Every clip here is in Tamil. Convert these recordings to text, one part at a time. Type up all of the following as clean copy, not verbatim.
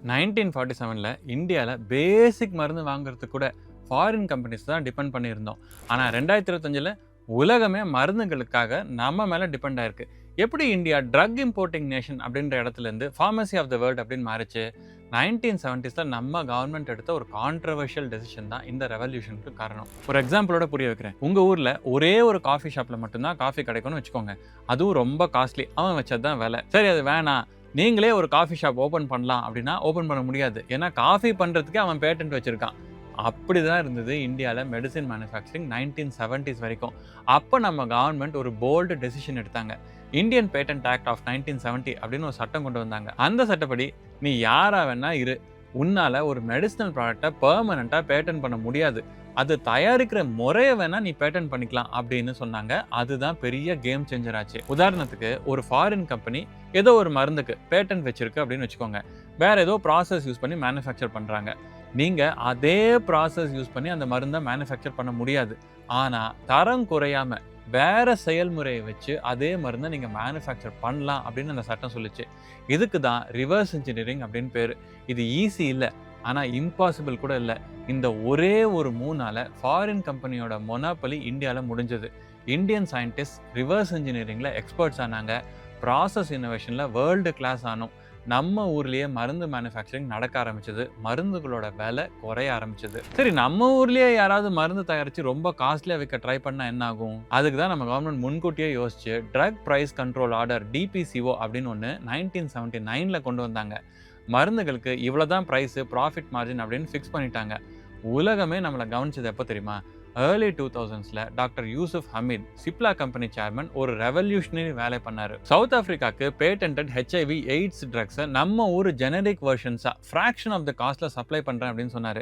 1947ல் இந்தியாவில் பேசிக் மருந்து வாங்குறதுக்கு கூட ஃபாரின் கம்பெனிஸ் தான் டிபெண்ட் பண்ணியிருந்தோம். ஆனால் 2025ல் உலகமே மருந்துகளுக்காக நம்ம மேலே டிபெண்ட் ஆயிருக்கு. எப்படி இந்தியா ட்ரக் இம்போர்ட்டிங் நேஷன் அப்படின்ற இடத்துலேருந்து ஃபார்மசி ஆஃப் த வேர்ல்டு அப்படின்னு மாறிச்சு? 1970ஸில் நம்ம கவர்மெண்ட் எடுத்த ஒரு கான்ட்ரவர்ஷியல் டெசிஷன் தான் இந்த ரெவல்யூஷனுக்கு காரணம். ஒரு எக்ஸாம்பிளோட புரிய வைக்கிறேன். உங்கள் ஊரில் ஒரே ஒரு காஃபி ஷாப்பில் மட்டும்தான் காஃபி கிடைக்கும்னு வச்சுக்கோங்க. அதுவும் ரொம்ப காஸ்ட்லி, அவன் வச்சது தான் விலை. சரி, அது வேணாம், நீங்களே ஒரு காஃபி ஷாப் ஓப்பன் பண்ணலாம் அப்படின்னா ஓப்பன் பண்ண முடியாது. ஏன்னா காஃபி பண்ணுறதுக்கே அவன் பேட்டன்ட் வச்சுருக்கான். அப்படி தான் இருந்தது இந்தியாவில் மெடிசின் மேனுஃபேக்சரிங் 1970s வரைக்கும். அப்போ நம்ம கவர்மெண்ட் ஒரு போல்டு டெசிஷன் எடுத்தாங்க. இந்தியன் பேட்டன்ட் ஆக்ட் ஆஃப் 1970 அப்படின்னு ஒரு சட்டம் கொண்டு வந்தாங்க. அந்த சட்டப்படி நீ யாரா வேணா இரு, உன்னால் ஒரு மெடிசினல் ப்ராடக்டை பெர்மனண்ட்டாக பேட்டன் பண்ண முடியாது. அது தயாரிக்கிற முறையை வேணா நீ பேட்டன் பண்ணிக்கலாம் அப்படின்னு சொன்னாங்க. அதுதான் பெரிய கேம் சேஞ்சர் ஆச்சு. உதாரணத்துக்கு ஒரு ஃபாரின் கம்பெனி ஏதோ ஒரு மருந்துக்கு பேட்டன் வச்சிருக்கு அப்படின்னு வச்சுக்கோங்க. வேற ஏதோ ப்ராசஸ் யூஸ் பண்ணி மேனுஃபேக்சர் பண்ணுறாங்க. நீங்கள் அதே ப்ராசஸ் யூஸ் பண்ணி அந்த மருந்தை மேனுஃபேக்சர் பண்ண முடியாது. ஆனால் தரம் குறையாமல் வேற செயல்முறையை வச்சு அதே மருந்தை நீங்கள் மேனுஃபேக்சர் பண்ணலாம் அப்படின்னு அந்த சட்டம் சொல்லிச்சு. இதுக்கு தான் ரிவர்ஸ் இன்ஜினியரிங் அப்படின்னு பேர். இது ஈஸி இல்லை, ஆனால் இம்பாசிபிள் கூட இல்லை. இந்த ஒரே ஒரு மூணால் ஃபாரின் கம்பெனியோட மொனாப்பலி இந்தியாவில் முடிஞ்சது. இந்தியன் சயின்டிஸ்ட் ரிவர்ஸ் இன்ஜினியரிங்கில் எக்ஸ்பர்ட்ஸ் ஆனாங்க. ப்ராசஸ் இன்னோவேஷனில் வேர்ல்டு கிளாஸ் ஆனோம். நம்ம ஊர்லேயே மருந்து மேனுஃபேக்சரிங் நடக்க ஆரம்பிச்சது. மருந்துகளோட விலை குறைய ஆரம்பிச்சது. சரி, நம்ம ஊர்லேயே யாராவது மருந்து தயாரித்து ரொம்ப காஸ்ட்லியாக விற்க ட்ரை பண்ணால் என்ன ஆகும்? அதுக்கு தான் நம்ம கவர்மெண்ட் முன்கூட்டியே யோசிச்சு drug price control order DPCO அப்படின்னு ஒன்று 1979ல் கொண்டு வந்தாங்க. மருந்துகளுக்கு இவ்வளோ தான் ப்ரைஸு, ப்ராஃபிட் மார்ஜின் அப்படின்னு ஃபிக்ஸ் பண்ணிட்டாங்க. உலகமே நம்மளை கவனிச்சது எப்போ தெரியுமா? ஏர்லி 2000ஸ்ல doctor Yusuf Hamied, Cipla company chairman, ஒரு ரெவல்யூஷனரி வேலை பண்ணார். சவுத் ஆஃப்ரிக்காவுக்கு பேட்டன்ட் HIV எய்ட்ஸ் ட்ரக்ஸை நம்ம ஊர் ஜெனரிக் வெர்ஷன்ஸாக ஃப்ராக்ஷன் ஆஃப் த காஸ்ட்டில் சப்ளை பண்ணுறேன் அப்படின்னு சொன்னார்.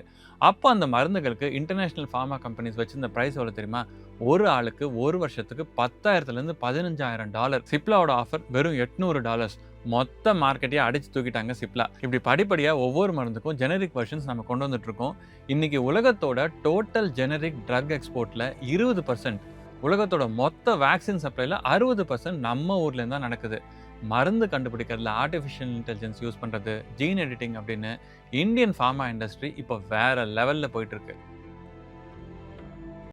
அப்போ அந்த மருந்துகளுக்கு இன்டர்நேஷனல் ஃபார்மா கம்பெனிஸ் வச்சிருந்த ப்ரைஸ் எவ்வளோ தெரியுமா? ஒரு ஆளுக்கு ஒரு வருஷத்துக்கு $10,000 $15,000. சிப்லாவோட ஆஃபர் வெறும் $800. மொத்த மார்க்கெட்டையே அடிச்சு தூக்கிட்டாங்க சிப்லா. இப்படி படிப்படியாக ஒவ்வொரு மருந்துக்கும் ஜெனரிக் வெர்ஷன்ஸ் நம்ம கொண்டு வந்துட்டு இருக்கோம். இன்னைக்கு உலகத்தோட டோட்டல் ஜெனரிக் ட்ரக் எக்ஸ்போர்ட்டில் 20%, உலகத்தோட மொத்த வேக்சின் சப்ளைல 60% நம்ம ஊர்லேருந்து தான் நடக்குது. மருந்து கண்டுபிடிக்கிறதுல ஆர்டிஃபிஷியல் இன்டெலிஜென்ஸ் யூஸ் பண்ணுறது, ஜீன் எடிட்டிங் அப்படின்னு இந்தியன் ஃபார்மா இண்டஸ்ட்ரி இப்போ வேற லெவலில் போயிட்டு இருக்கு.